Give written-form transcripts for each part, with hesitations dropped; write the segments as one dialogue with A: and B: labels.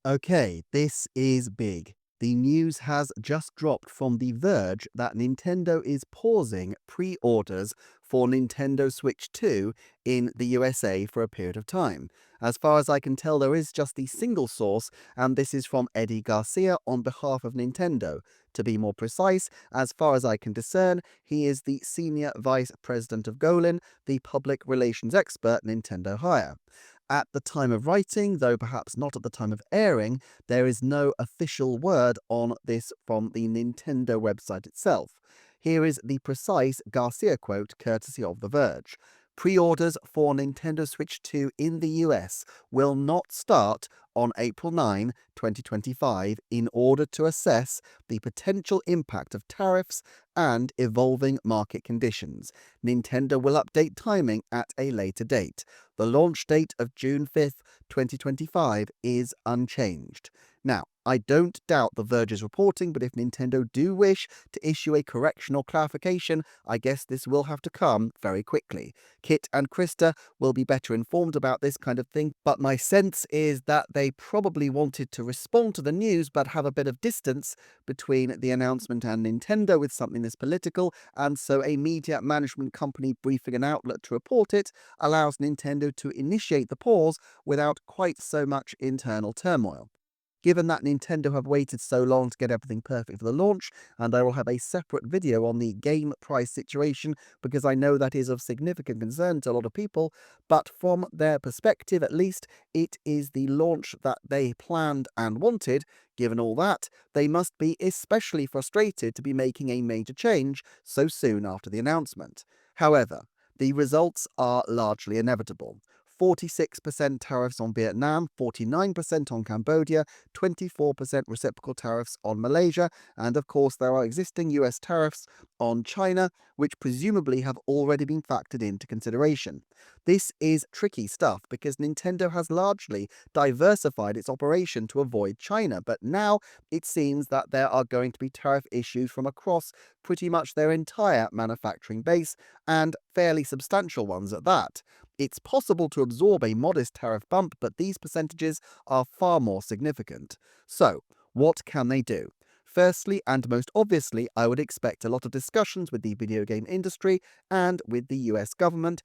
A: Okay, this is big. The news has just dropped from The Verge that Nintendo is pausing pre-orders for Nintendo Switch 2 in the USA for a period of time. As far as I can tell, there is just the single source, and this is from Eddie Garcia on behalf of Nintendo. To be more precise, as far as I can discern, he is the Senior Vice President of Golin, the public relations expert Nintendo hire. At the time of writing, though perhaps not at the time of airing, there is no official word on this from the Nintendo website itself. Here is the precise Garcia quote courtesy of The Verge. Pre-orders for Nintendo Switch 2 in the US will not start on April 9, 2025 in order to assess the potential impact of tariffs and evolving market conditions. Nintendo will update timing at a later date. The launch date of June 5th, 2025 is unchanged. Now, I don't doubt The Verge's reporting, but if Nintendo do wish to issue a correction or clarification, I guess this will have to come very quickly. Kit and Krista will be better informed about this kind of thing, but my sense is that they probably wanted to respond to the news but have a bit of distance between the announcement and Nintendo with something this political, and so a media management company briefing an outlet to report it allows Nintendo to initiate the pause without quite so much internal turmoil. Given that Nintendo have waited so long to get everything perfect for the launch, and I will have a separate video on the game price situation because I know that is of significant concern to a lot of people, but from their perspective at least, it is the launch that they planned and wanted. Given all that, they must be especially frustrated to be making a major change so soon after the announcement. However, the results are largely inevitable. 46% tariffs on Vietnam, 49% on Cambodia, 24% reciprocal tariffs on Malaysia, and of course there are existing US tariffs on China, which presumably have already been factored into consideration. This is tricky stuff because Nintendo has largely diversified its operation to avoid China, but now it seems that there are going to be tariff issues from across pretty much their entire manufacturing base, and fairly substantial ones at that. It's possible to absorb a modest tariff bump, but these percentages are far more significant. So, what can they do? Firstly, and most obviously, I would expect a lot of discussions with the video game industry and with the US government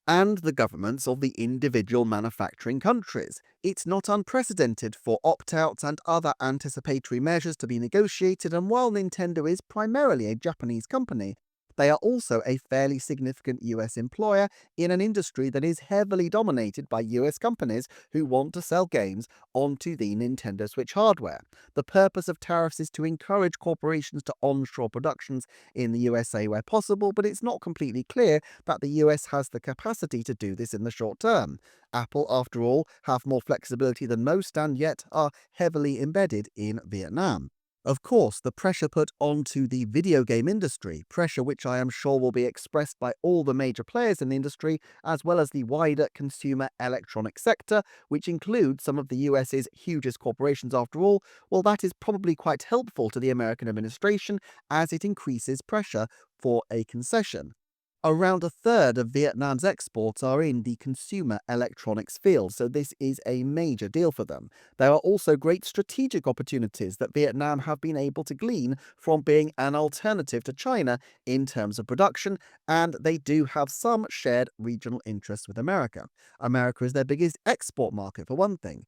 A: and the governments of the individual manufacturing countries. It's not unprecedented for opt-outs and other anticipatory measures to be negotiated, and while Nintendo is primarily a Japanese company, they are also a fairly significant US employer in an industry that is heavily dominated by US companies who want to sell games onto the Nintendo Switch hardware. The purpose of tariffs is to encourage corporations to onshore productions in the USA where possible, but it's not completely clear that the US has the capacity to do this in the short term. Apple, after all, have more flexibility than most and yet are heavily embedded in Vietnam. Of course, the pressure put onto the video game industry, pressure which I am sure will be expressed by all the major players in the industry, as well as the wider consumer electronics sector, which includes some of the US's hugest corporations after all, well, that is probably quite helpful to the American administration as it increases pressure for a concession. Around a third of Vietnam's exports are in the consumer electronics field, so this is a major deal for them. There are also great strategic opportunities that Vietnam have been able to glean from being an alternative to China in terms of production, and they do have some shared regional interests with America. America is their biggest export market, for one thing.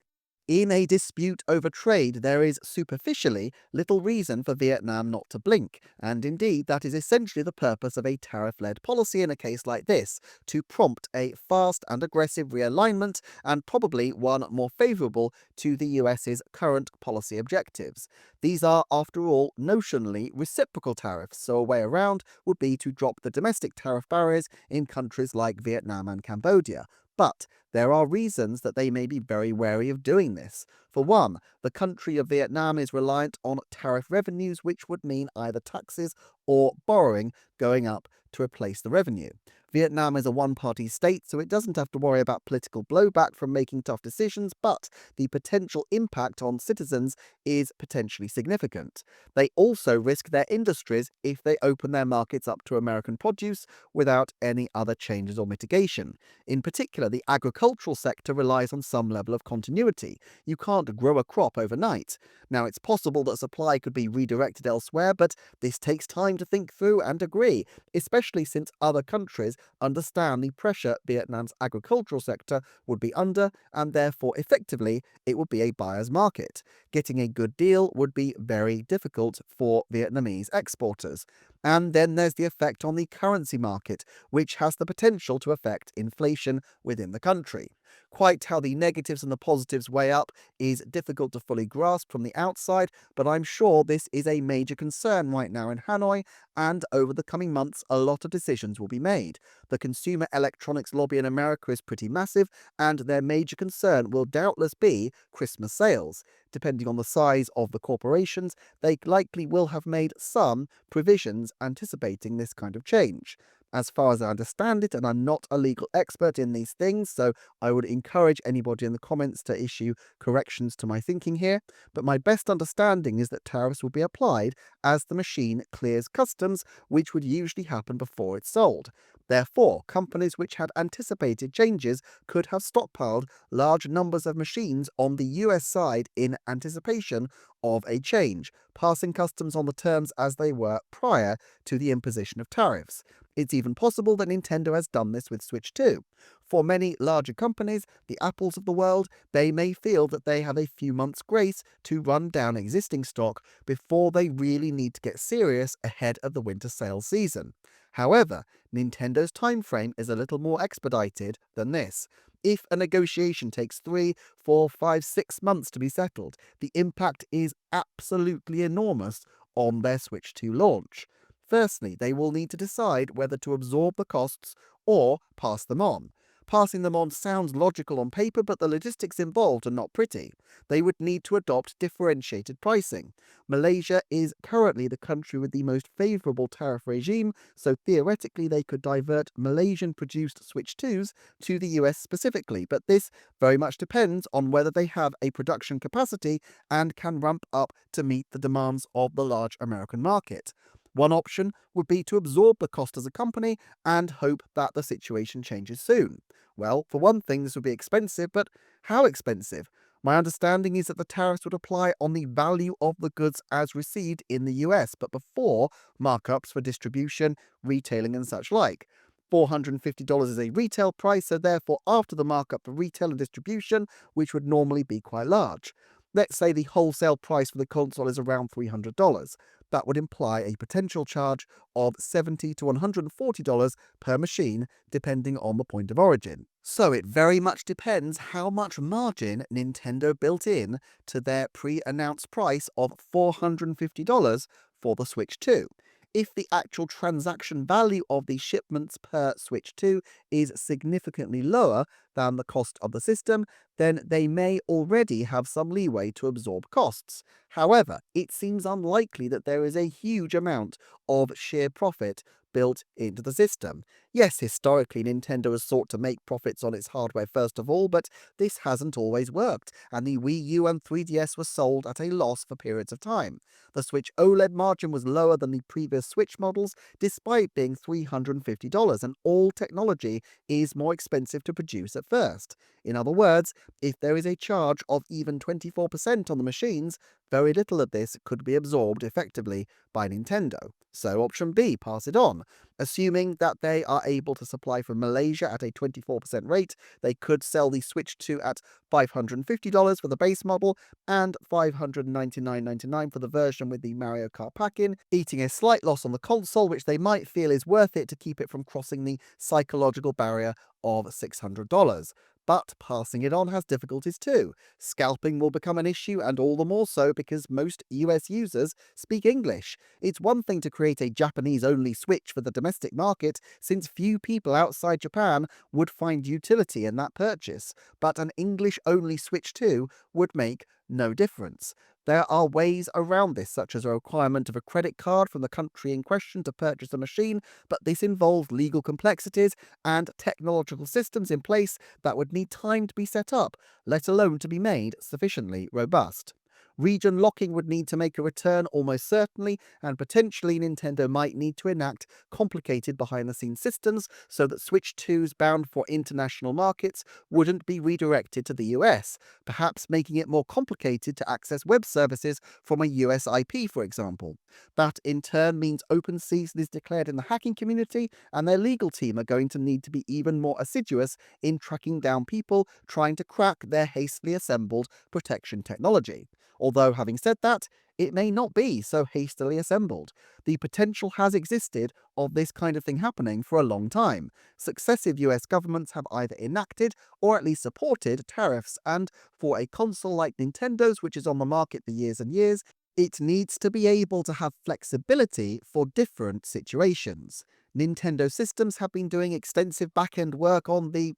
A: In a dispute over trade, there is superficially little reason for Vietnam not to blink, and indeed that is essentially the purpose of a tariff-led policy in a case like this, to prompt a fast and aggressive realignment, and probably one more favourable to the US's current policy objectives. These are, after all, notionally reciprocal tariffs, so a way around would be to drop the domestic tariff barriers in countries like Vietnam and Cambodia. But there are reasons that they may be very wary of doing this. For one, the country of Vietnam is reliant on tariff revenues, which would mean either taxes or borrowing going up to replace the revenue. Vietnam is a one-party state, so it doesn't have to worry about political blowback from making tough decisions, but the potential impact on citizens is potentially significant. They also risk their industries if they open their markets up to American produce without any other changes or mitigation. In particular, the agricultural sector relies on some level of continuity. You can't grow a crop overnight. Now, it's possible that supply could be redirected elsewhere, but this takes time to think through and agree, especially since other countries understand the pressure Vietnam's agricultural sector would be under, and therefore, effectively, it would be a buyer's market. Getting a good deal would be very difficult for Vietnamese exporters. And then there's the effect on the currency market, which has the potential to affect inflation within the country. Quite how the negatives and the positives weigh up is difficult to fully grasp from the outside, but I'm sure this is a major concern right now in Hanoi, and over the coming months, a lot of decisions will be made. The consumer electronics lobby in America is pretty massive, and their major concern will doubtless be Christmas sales. Depending on the size of the corporations, they likely will have made some provisions anticipating this kind of change. As far as I understand it, and I'm not a legal expert in these things, so I would encourage anybody in the comments to issue corrections to my thinking here, but my best understanding is that tariffs will be applied as the machine clears customs, which would usually happen before it's sold. Therefore, companies which had anticipated changes could have stockpiled large numbers of machines on the US side in anticipation of a change, passing customs on the terms as they were prior to the imposition of tariffs. It's even possible that Nintendo has done this with Switch 2. For many larger companies, the Apples of the world, they may feel that they have a few months' grace to run down existing stock before they really need to get serious ahead of the winter sales season. However, Nintendo's time frame is a little more expedited than this. If a negotiation takes 3, 4, 5, 6 months to be settled, the impact is absolutely enormous on their Switch 2 launch. Firstly, they will need to decide whether to absorb the costs or pass them on. Passing them on sounds logical on paper, but the logistics involved are not pretty. They would need to adopt differentiated pricing. Malaysia is currently the country with the most favourable tariff regime, so theoretically they could divert Malaysian-produced Switch 2s to the US specifically, but this very much depends on whether they have a production capacity and can ramp up to meet the demands of the large American market. One option would be to absorb the cost as a company and hope that the situation changes soon. Well, for one thing, this would be expensive, but how expensive? My understanding is that the tariffs would apply on the value of the goods as received in the US, but before markups for distribution, retailing, and such like. $450 is a retail price, so therefore after the markup for retail and distribution, which would normally be quite large. Let's say the wholesale price for the console is around $300. That would imply a potential charge of $70 to $140 per machine, depending on the point of origin. So it very much depends how much margin Nintendo built in to their pre-announced price of $450 for the Switch 2. If the actual transaction value of the shipments per Switch 2 is significantly lower than the cost of the system, then they may already have some leeway to absorb costs. However, it seems unlikely that there is a huge amount of sheer profit built into the system. Yes, historically, Nintendo has sought to make profits on its hardware first of all, but this hasn't always worked, and the Wii U and 3DS were sold at a loss for periods of time. The Switch OLED margin was lower than the previous Switch models, despite being $350, and all technology is more expensive to produce at first. In other words, if there is a charge of even 24% on the machines, very little of this could be absorbed effectively by Nintendo. So option B, pass it on. Assuming that they are able to supply from Malaysia at a 24% rate, they could sell the Switch 2 at $550 for the base model and $599.99 for the version with the Mario Kart pack-in, eating a slight loss on the console, which they might feel is worth it to keep it from crossing the psychological barrier of $600. But passing it on has difficulties too. Scalping will become an issue, and all the more so because most US users speak English. It's one thing to create a Japanese-only Switch for the domestic market, since few people outside Japan would find utility in that purchase, but an English-only Switch 2 would make No difference. There are ways around this, such as a requirement of a credit card from the country in question to purchase a machine, but this involves legal complexities and technological systems in place that would need time to be set up, let alone to be made sufficiently robust. Region locking would need to make a return almost certainly, and potentially Nintendo might need to enact complicated behind the scenes systems so that Switch 2s bound for international markets wouldn't be redirected to the US, perhaps making it more complicated to access web services from a US IP, for example. That in turn means open season is declared in the hacking community, and their legal team are going to need to be even more assiduous in tracking down people trying to crack their hastily assembled protection technology. Although, having said that, it may not be so hastily assembled. The potential has existed of this kind of thing happening for a long time. Successive US governments have either enacted or at least supported tariffs, and for a console like Nintendo's, which is on the market for years and years, it needs to be able to have flexibility for different situations. Nintendo systems have been doing extensive back-end work on the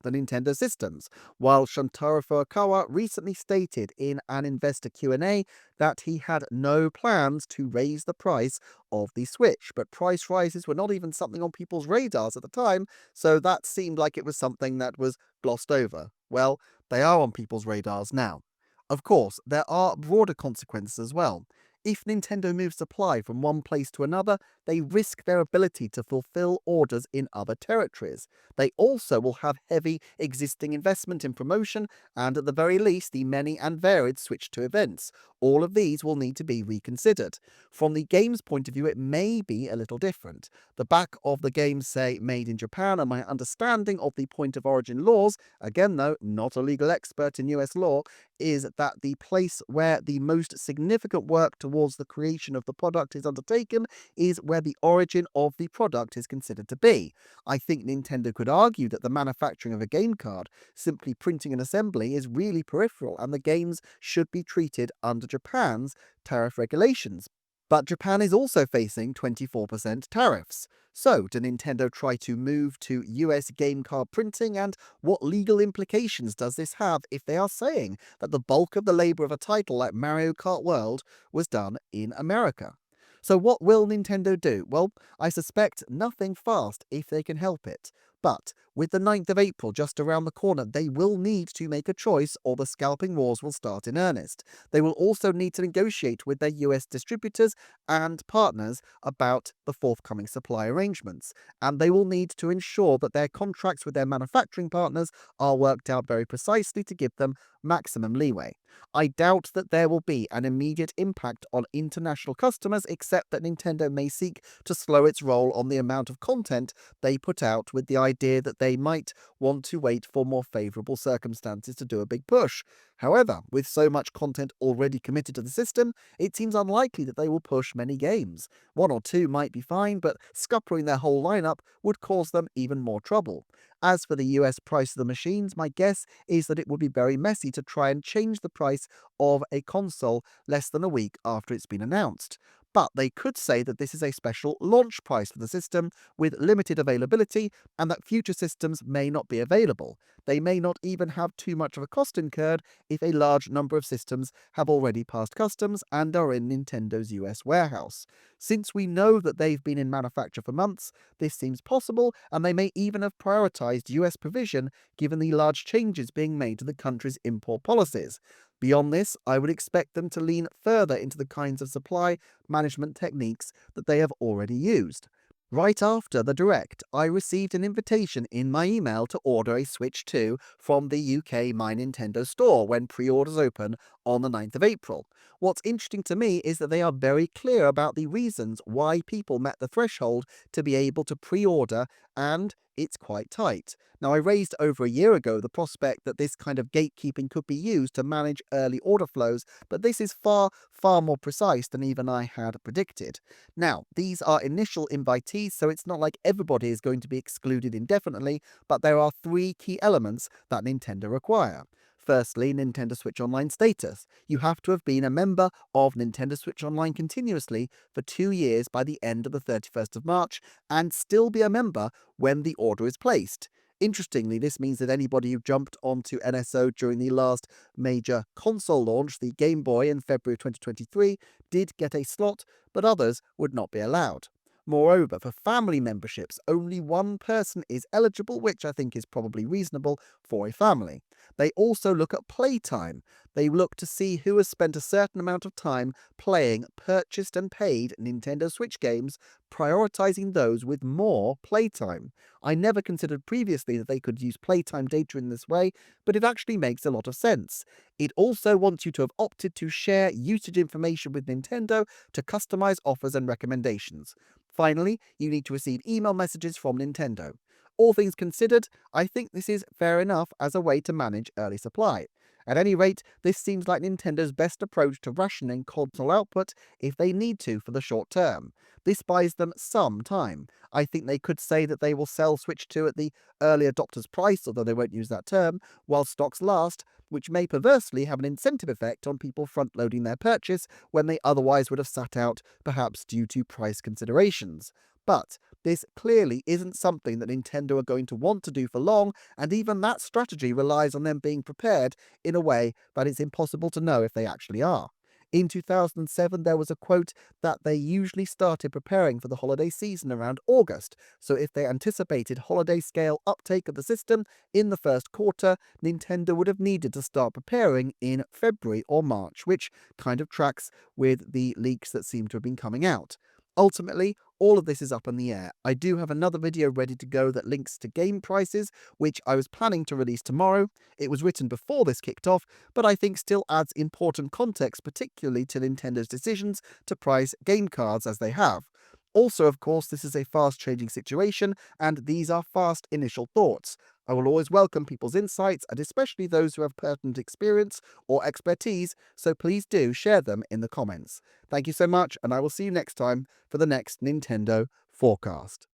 A: Nintendo systems, while Shuntaro Furukawa recently stated in an investor Q&A that he had no plans to raise the price of the Switch, but price rises were not even something on people's radars at the time, so that seemed like it was something that was glossed over. Well, they are on people's radars now. Of course, there are broader consequences as well. If Nintendo moves supply from one place to another, they risk their ability to fulfill orders in other territories. They also will have heavy existing investment in promotion and, at the very least, the many and varied Switch 2 events. All of these will need to be reconsidered. From the game's point of view, it may be a little different. The back of the games say made in Japan, and my understanding of the point of origin laws, again though, not a legal expert in US law, is that the place where the most significant work towards the creation of the product is undertaken is where the origin of the product is considered to be. I think Nintendo could argue that the manufacturing of a game card, simply printing an assembly, is really peripheral, and the games should be treated under Japan's tariff regulations. But Japan is also facing 24% tariffs. So, do Nintendo try to move to US game card printing, and what legal implications does this have if they are saying that the bulk of the labor of a title like Mario Kart World was done in America? So what will Nintendo do? Well, I suspect nothing fast if they can help it. But with the 9th of April just around the corner, they will need to make a choice, or the scalping wars will start in earnest. They will also need to negotiate with their US distributors and partners about the forthcoming supply arrangements, and they will need to ensure that their contracts with their manufacturing partners are worked out very precisely to give them maximum leeway. I doubt that there will be an immediate impact on international customers, except that Nintendo may seek to slow its roll on the amount of content they put out, with the idea that they might want to wait for more favourable circumstances to do a big push. However, with so much content already committed to the system, it seems unlikely that they will push many games. One or two might be fine, but scuppering their whole lineup would cause them even more trouble. As for the US price of the machines, my guess is that it would be very messy to try and change the price of a console less than a week after it's been announced. But they could say that this is a special launch price for the system with limited availability, and that future systems may not be available. They may not even have too much of a cost incurred if a large number of systems have already passed customs and are in Nintendo's US warehouse. Since we know that they've been in manufacture for months, this seems possible, and they may even have prioritized US provision given the large changes being made to the country's import policies. Beyond this, I would expect them to lean further into the kinds of supply management techniques that they have already used. Right after the Direct, I received an invitation in my email to order a Switch 2 from the UK My Nintendo store when pre-orders open on the 9th of April. What's interesting to me is that they are very clear about the reasons why people met the threshold to be able to pre-order, and it's quite tight. Now, I raised over a year ago the prospect that this kind of gatekeeping could be used to manage early order flows, but this is far more precise than even I had predicted. Now, these are initial invitees, so it's not like everybody is going to be excluded indefinitely, but there are three key elements that Nintendo require. Firstly, Nintendo Switch Online status. You have to have been a member of Nintendo Switch Online continuously for 2 years by the end of the 31st of March and still be a member when the order is placed. Interestingly, this means that anybody who jumped onto NSO during the last major console launch, the Game Boy in February 2023, did get a slot, but others would not be allowed. Moreover, for family memberships, only one person is eligible, which I think is probably reasonable for a family. They also look at playtime. They look to see who has spent a certain amount of time playing purchased and paid Nintendo Switch games, prioritizing those with more playtime. I never considered previously that they could use playtime data in this way, but it actually makes a lot of sense. It also wants you to have opted to share usage information with Nintendo to customize offers and recommendations. Finally, you need to receive email messages from Nintendo. All things considered, I think this is fair enough as a way to manage early supply. At any rate, this seems like Nintendo's best approach to rationing console output if they need to for the short term. This buys them some time. I think they could say that they will sell Switch 2 at the early adopter's price, although they won't use that term, while stocks last, which may perversely have an incentive effect on people front-loading their purchase when they otherwise would have sat out, perhaps due to price considerations. But this clearly isn't something that Nintendo are going to want to do for long, and even that strategy relies on them being prepared in a way that it's impossible to know if they actually are. In 2007, there was a quote that they usually started preparing for the holiday season around August, so if they anticipated holiday scale uptake of the system in the first quarter, Nintendo would have needed to start preparing in February or March, which kind of tracks with the leaks that seem to have been coming out. Ultimately, all of this is up in the air. I do have another video ready to go that links to game prices, which I was planning to release tomorrow. It was written before this kicked off, but I think still adds important context, particularly to Nintendo's decisions to price game cards as they have. Also, of course, this is a fast-changing situation, and these are fast initial thoughts. I will always welcome people's insights, and especially those who have pertinent experience or expertise, so please do share them in the comments. Thank you so much, and I will see you next time for the next Nintendo Forecast.